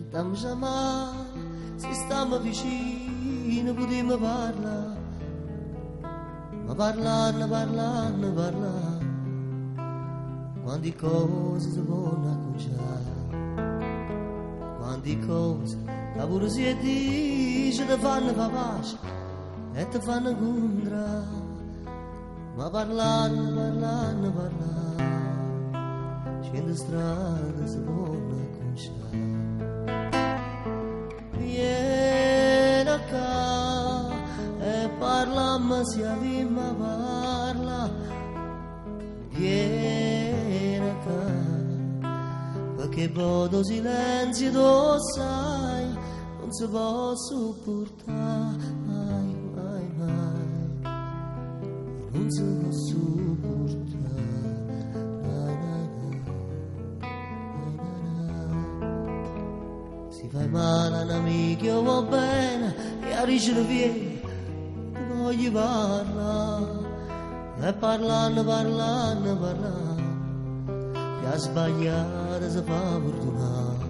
Dammi chiamare, se stiamo vicini potremmo parlare. Ma parlare, parlare, parlare, quante cose si possono acconciare, quante cose la pure si dice ti fanno pace e ti fanno incontrare. Ma parlare, parlare, parlare, cento strade si possono acconciare. Vieni qua e parlammi se avimmo parla. Vieni qua, perché poi il silenzio tu sai non si può sopportare mai, mai, mai, non si può sopportare. Si fai male a un amico io va bene e a ricevere vieni ti voglio parlare. E parlando, parlando, parlando, che a sbagliare si fa perdonare.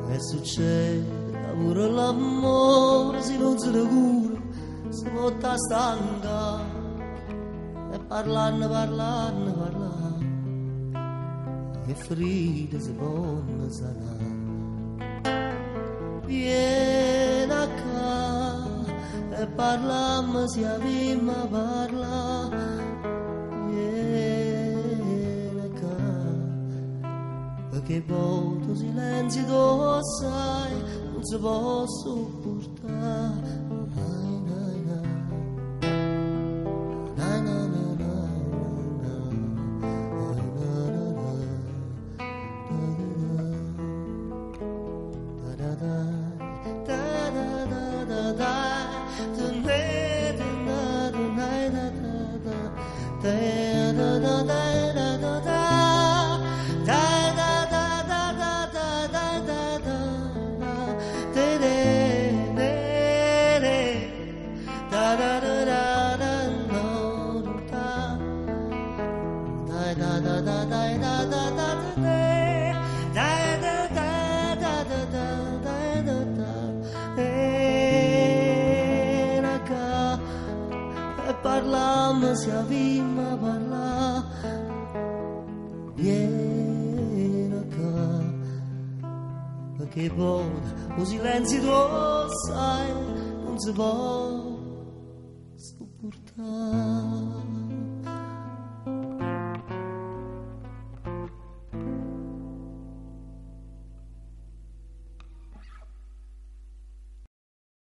E succede pure l'amore, se non si cura, si porta stanca. E parlando, parlando, parlando, che ferite si possono sanare. Vieni qua e parlammi se avimmo parla. Vieni qua, perché poi tu silenzio tu sai non si può sopportare. Parlammi se avimmo parla. Vieni qua, perché poi il silenzio tu sai non si può sopportare.